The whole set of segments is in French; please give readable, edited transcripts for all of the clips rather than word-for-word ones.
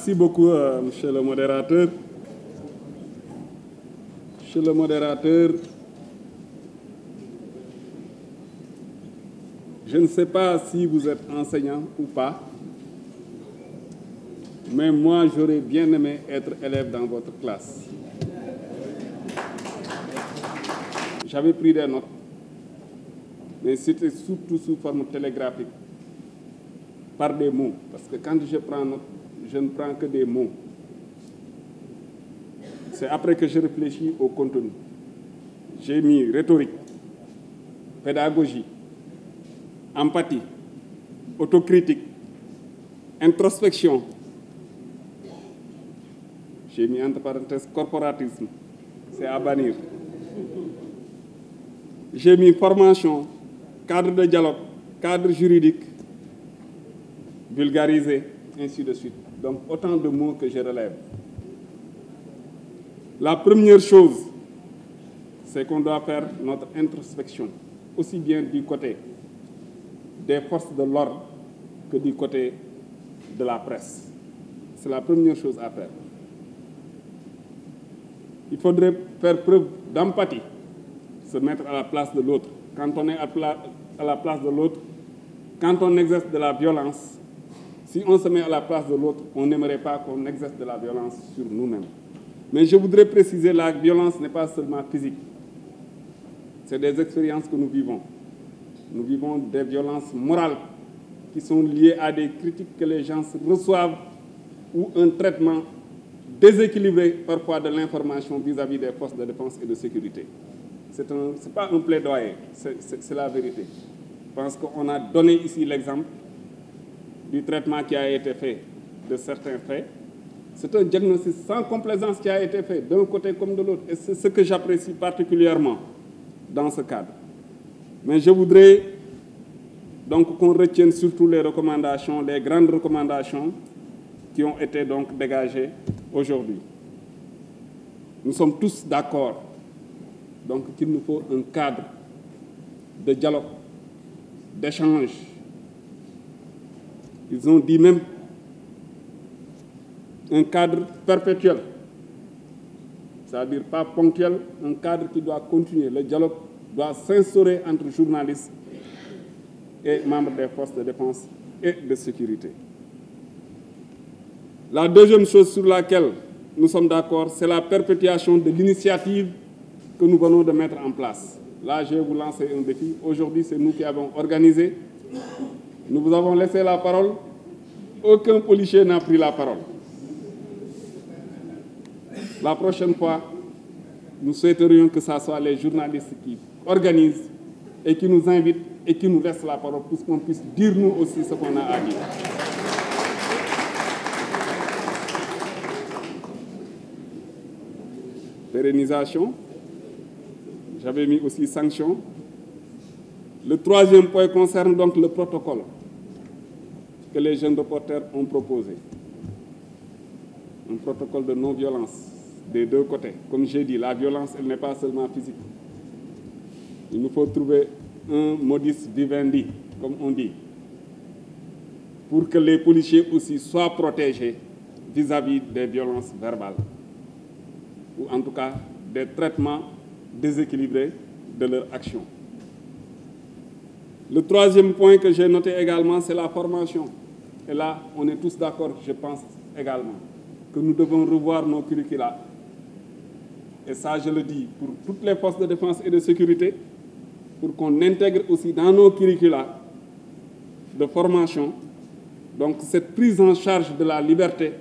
Merci beaucoup, monsieur le modérateur. Monsieur le modérateur, je ne sais pas si vous êtes enseignant ou pas, mais moi, j'aurais bien aimé être élève dans votre classe. J'avais pris des notes, mais c'était surtout sous forme télégraphique, par des mots. Parce que quand je prends note, je ne prends que des mots. C'est après que je réfléchis au contenu. J'ai mis rhétorique, pédagogie, empathie, autocritique, introspection. J'ai mis entre parenthèses corporatisme. C'est à bannir. J'ai mis formation, cadre de dialogue, cadre juridique, vulgarisé, ainsi de suite. Donc, autant de mots que je relève. La première chose, c'est qu'on doit faire notre introspection, aussi bien du côté des forces de l'ordre que du côté de la presse. C'est la première chose à faire. Il faudrait faire preuve d'empathie, se mettre à la place de l'autre. Quand on est à la place de l'autre, quand on exerce de la violence, si on se met à la place de l'autre, on n'aimerait pas qu'on exerce de la violence sur nous-mêmes. Mais je voudrais préciser, la violence n'est pas seulement physique. C'est des expériences que nous vivons. Nous vivons des violences morales qui sont liées à des critiques que les gens reçoivent ou un traitement déséquilibré parfois de l'information vis-à-vis des forces de défense et de sécurité. Ce n'est pas un plaidoyer, c'est la vérité. Je pense qu'on a donné ici l'exemple du traitement qui a été fait de certains faits. C'est un diagnostic sans complaisance qui a été fait d'un côté comme de l'autre. Et c'est ce que j'apprécie particulièrement dans ce cadre. Mais je voudrais donc qu'on retienne surtout les recommandations, les grandes recommandations qui ont été donc dégagées aujourd'hui. Nous sommes tous d'accord donc qu'il nous faut un cadre de dialogue, d'échange. Ils ont dit même un cadre perpétuel, c'est-à-dire pas ponctuel, un cadre qui doit continuer. Le dialogue doit s'instaurer entre journalistes et membres des forces de défense et de sécurité. La deuxième chose sur laquelle nous sommes d'accord, c'est la perpétuation de l'initiative que nous venons de mettre en place. Là, je vais vous lancer un défi. Aujourd'hui, c'est nous qui avons organisé. Nous vous avons laissé la parole. Aucun policier n'a pris la parole. La prochaine fois, nous souhaiterions que ce soit les journalistes qui organisent et qui nous invitent et qui nous laissent la parole pour qu'on puisse dire nous aussi ce qu'on a à dire. Pérennisation. J'avais mis aussi sanctions. Le troisième point concerne donc le protocole que les jeunes reporters ont proposé. Un protocole de non-violence des deux côtés. Comme j'ai dit, la violence, elle n'est pas seulement physique. Il nous faut trouver un modus vivendi, comme on dit, pour que les policiers aussi soient protégés vis-à-vis des violences verbales, ou en tout cas des traitements déséquilibrés de leur action. Le troisième point que j'ai noté également, c'est la formation. Et là, on est tous d'accord, je pense également, que nous devons revoir nos curricula. Et ça, je le dis pour toutes les forces de défense et de sécurité, pour qu'on intègre aussi dans nos curricula de formation, donc cette prise en charge de la liberté,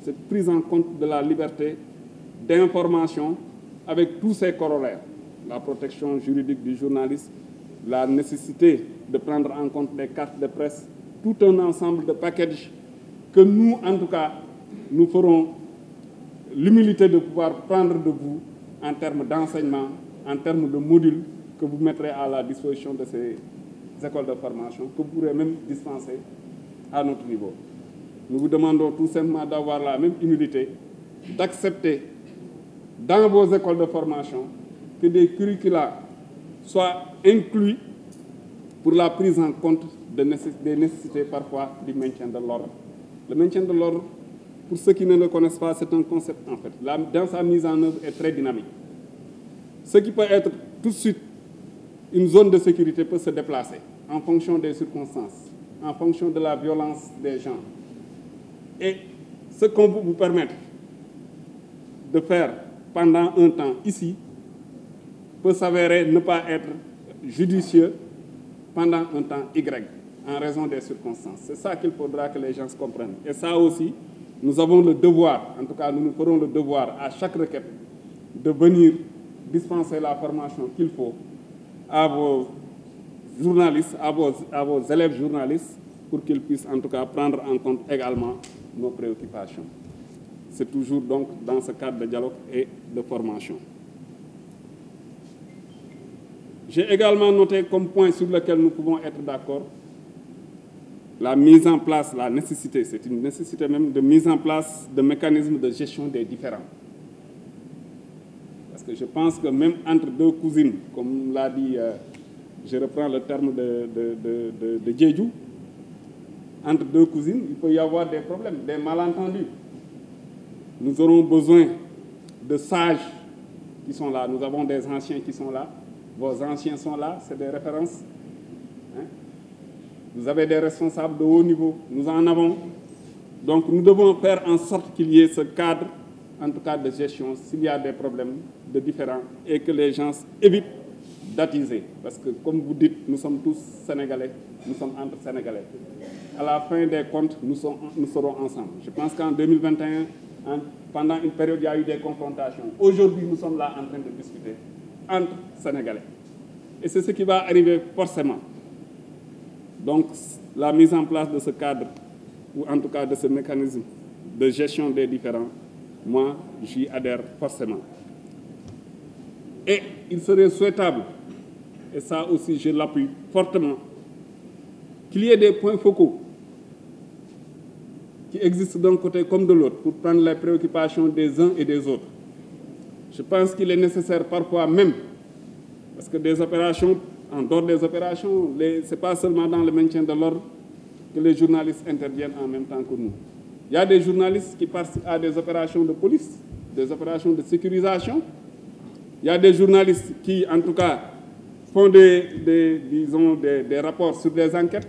cette prise en compte de la liberté d'information avec tous ses corollaires, la protection juridique du journaliste, la nécessité de prendre en compte les cartes de presse, tout un ensemble de packages que nous, en tout cas, nous ferons l'humilité de pouvoir prendre de vous en termes d'enseignement, en termes de modules que vous mettrez à la disposition de ces écoles de formation, que vous pourrez même dispenser à notre niveau. Nous vous demandons tout simplement d'avoir la même humilité, d'accepter dans vos écoles de formation que des curricula soient inclus pour la prise en compte des nécessités parfois du maintien de l'ordre. Le maintien de l'ordre pour ceux qui ne le connaissent pas, c'est un concept en fait. Dans sa mise en œuvre est très dynamique. Ce qui peut être tout de suite une zone de sécurité peut se déplacer en fonction des circonstances, en fonction de la violence des gens. Et ce qu'on peut vous permettre de faire pendant un temps ici peut s'avérer ne pas être judicieux pendant un temps Y, en raison des circonstances. C'est ça qu'il faudra que les gens comprennent. Et ça aussi, nous avons le devoir, en tout cas nous ferons le devoir à chaque requête de venir dispenser la formation qu'il faut à vos journalistes, à vos élèves journalistes, pour qu'ils puissent en tout cas prendre en compte également nos préoccupations. C'est toujours donc dans ce cadre de dialogue et de formation. J'ai également noté comme point sur lequel nous pouvons être d'accord la mise en place, la nécessité, c'est une nécessité même de mise en place de mécanismes de gestion des différends. Parce que je pense que même entre deux cousines, comme l'a dit, je reprends le terme de Djedjou, entre deux cousines, il peut y avoir des problèmes, des malentendus. Nous aurons besoin de sages qui sont là. Nous avons des anciens qui sont là. Vos anciens sont là, c'est des références. Hein? Vous avez des responsables de haut niveau, nous en avons. Donc nous devons faire en sorte qu'il y ait ce cadre, en tout cas de gestion, s'il y a des problèmes de différents, et que les gens évitent d'attiser. Parce que comme vous dites, nous sommes tous Sénégalais, nous sommes entre Sénégalais. À la fin des comptes, nous serons ensemble. Je pense qu'en 2021, pendant une période, il y a eu des confrontations. Aujourd'hui, nous sommes là en train de discuter entre Sénégalais. Et c'est ce qui va arriver forcément. Donc, la mise en place de ce cadre, ou en tout cas de ce mécanisme de gestion des différends, moi, j'y adhère forcément. Et il serait souhaitable, et ça aussi je l'appuie fortement, qu'il y ait des points focaux qui existent d'un côté comme de l'autre pour prendre les préoccupations des uns et des autres. Je pense qu'il est nécessaire parfois même, parce que des opérations, en dehors des opérations, ce n'est pas seulement dans le maintien de l'ordre que les journalistes interviennent en même temps que nous. Il y a des journalistes qui participent à des opérations de police, des opérations de sécurisation. Il y a des journalistes qui, en tout cas, font des rapports sur des enquêtes,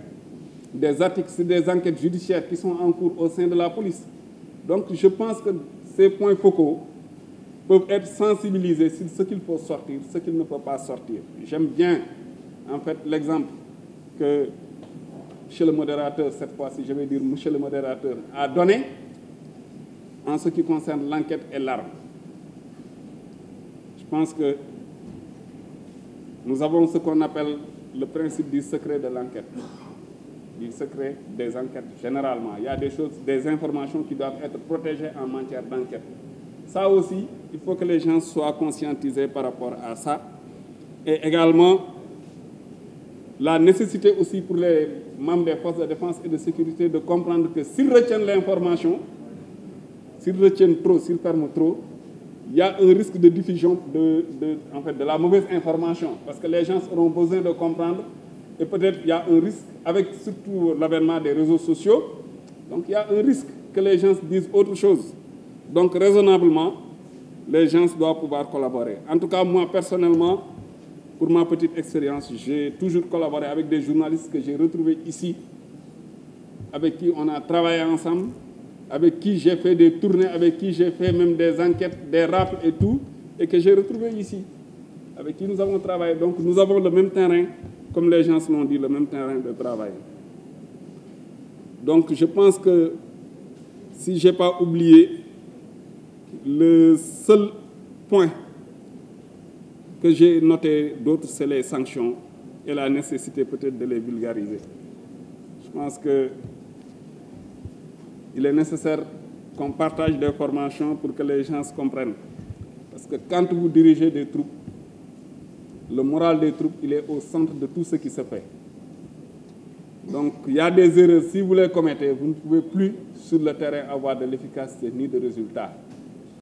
des articles sur des enquêtes judiciaires qui sont en cours au sein de la police. Donc je pense que ces points focaux peuvent être sensibilisés sur ce qu'il faut sortir, ce qu'il ne faut pas sortir. J'aime bien, en fait, l'exemple que monsieur le modérateur, cette fois-ci, je vais dire monsieur le modérateur, a donné en ce qui concerne l'enquête et l'arme. Je pense que nous avons ce qu'on appelle le principe du secret de l'enquête, du secret des enquêtes généralement. Il y a des choses, des informations qui doivent être protégées en matière d'enquête. Ça aussi, il faut que les gens soient conscientisés par rapport à ça. Et également, la nécessité aussi pour les membres des forces de défense et de sécurité de comprendre que s'ils retiennent l'information, s'ils retiennent trop, s'ils ferment trop, il y a un risque de diffusion de la mauvaise information. Parce que les gens auront besoin de comprendre et peut-être il y a un risque, avec surtout l'avènement des réseaux sociaux, donc il y a un risque que les gens disent autre chose. Donc raisonnablement, les gens doivent pouvoir collaborer. En tout cas, moi personnellement, pour ma petite expérience, j'ai toujours collaboré avec des journalistes que j'ai retrouvés ici, avec qui on a travaillé ensemble, avec qui j'ai fait des tournées, avec qui j'ai fait même des enquêtes, des rafles et tout, et que j'ai retrouvés ici, avec qui nous avons travaillé. Donc nous avons le même terrain, comme les gens l'ont dit, le même terrain de travail. Donc je pense que, si je n'ai pas oublié, le seul point que j'ai noté d'autres, c'est les sanctions et la nécessité peut-être de les vulgariser. Je pense qu'il est nécessaire qu'on partage des formations pour que les gens se comprennent. Parce que quand vous dirigez des troupes, le moral des troupes, il est au centre de tout ce qui se fait. Donc il y a des erreurs, si vous les commettez, vous ne pouvez plus sur le terrain avoir de l'efficacité ni de résultats.